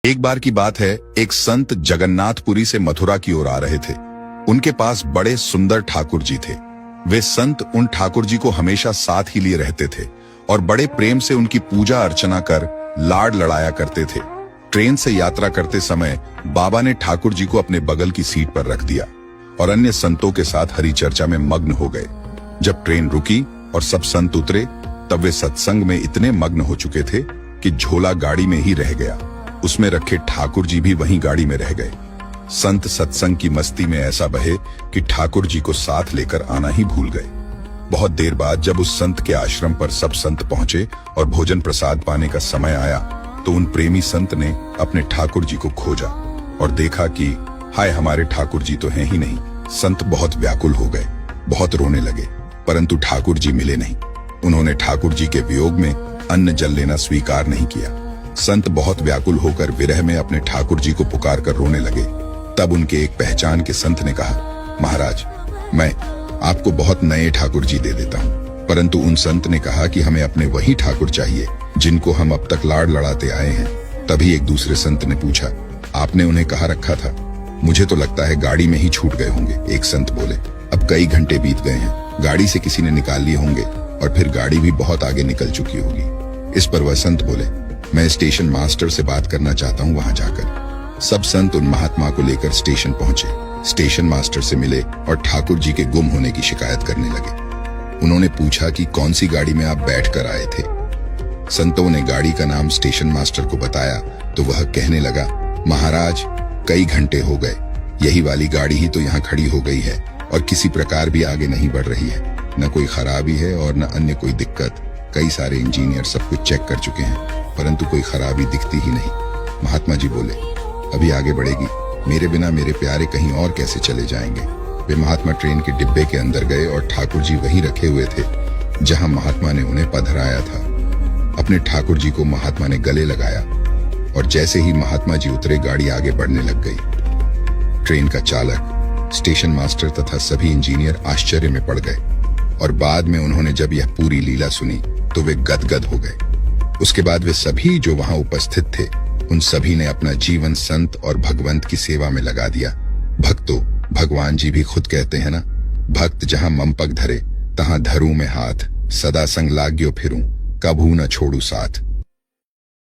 एक बार की बात है, एक संत जगन्नाथपुरी से मथुरा की ओर आ रहे थे। उनके पास बड़े सुंदर ठाकुर जी थे। वे संत उन ठाकुर जी को हमेशा साथ ही लिए रहते थे और बड़े प्रेम से उनकी पूजा अर्चना कर लाड लड़ाया करते थे। ट्रेन से यात्रा करते समय बाबा ने ठाकुर जी को अपने बगल की सीट पर रख दिया और अन्य संतों के साथ हरि चर्चा में मग्न हो गए। जब ट्रेन रुकी और सब संत उतरे, तब वे सत्संग में इतने मग्न हो चुके थे कि झोला गाड़ी में ही रह गया। उसमें रखे ठाकुर जी भी वहीं गाड़ी में रह गए। संत सत्संग की मस्ती में ऐसा बहे कि ठाकुर जी को साथ लेकर आना ही भूल गए। बहुत देर बाद जब उस संत के आश्रम पर सब संत पहुंचे और भोजन प्रसाद पाने का समय आया, तो उन प्रेमी संत ने अपने ठाकुर जी को खोजा और देखा कि हाय, हमारे ठाकुर जी तो हैं ही नहीं। संत बहुत व्याकुल हो गए, बहुत रोने लगे, परंतु ठाकुर जी मिले नहीं। उन्होंने ठाकुर जी के वियोग में अन्न जल लेना स्वीकार नहीं किया। संत बहुत व्याकुल होकर विरह में अपने ठाकुर जी को पुकार कर रोने लगे। तब उनके एक पहचान के संत ने कहा, महाराज, मैं आपको बहुत नए ठाकुर जी दे देता हूँ। परंतु उन संत ने कहा कि हमें अपने वही ठाकुर चाहिए जिनको हम अब तक लाड़ लड़ाते आए हैं। तभी एक दूसरे संत ने पूछा, आपने उन्हें कहाँ रखा था? मुझे तो लगता है गाड़ी में ही छूट गए होंगे। एक संत बोले, अब कई घंटे बीत गए हैं, गाड़ी से किसी ने निकाल लिए होंगे और फिर गाड़ी भी बहुत आगे निकल चुकी होगी। इस पर वह संत बोले, मैं स्टेशन मास्टर से बात करना चाहता हूँ वहां जाकर। सब संत उन महात्मा को लेकर स्टेशन पहुंचे, स्टेशन मास्टर से मिले और ठाकुर जी के गुम होने की शिकायत करने लगे। उन्होंने पूछा कि कौन सी गाड़ी में आप बैठकर आए थे। संतों ने गाड़ी का नाम स्टेशन मास्टर को बताया तो वह कहने लगा, महाराज, कई घंटे हो गए, यही वाली गाड़ी ही तो यहाँ खड़ी हो गई है और किसी प्रकार भी आगे नहीं बढ़ रही है। न कोई खराबी है और न अन्य कोई दिक्कत। कई सारे इंजीनियर सब कुछ चेक कर चुके हैं, परंतु कोई खराबी दिखती ही नहीं। महात्मा जी बोले, अभी आगे बढ़ेगी, मेरे बिना मेरे प्यारे कहीं और कैसे चले जाएंगे। वे महात्मा ट्रेन के डिब्बे के अंदर गए और ठाकुर जी वहीं रखे हुए थे जहां महात्मा ने उन्हें पधराया था। अपने ठाकुर जी को महात्मा ने गले लगाया और जैसे ही महात्मा जी उतरे, गाड़ी आगे बढ़ने लग गई। ट्रेन का चालक, स्टेशन मास्टर तथा सभी इंजीनियर आश्चर्य में पड़ गए और बाद में उन्होंने जब यह पूरी लीला सुनी तो वे गदगद हो गए। उसके बाद वे सभी जो वहां उपस्थित थे, उन सभी ने अपना जीवन संत और भगवंत की सेवा में लगा दिया। भक्तों, भगवान जी भी खुद कहते हैं ना, भक्त जहां ममपग धरे तहां धरूं में हाथ, सदा संग लाग्यो फिरूं, कभू न छोड़ू साथ।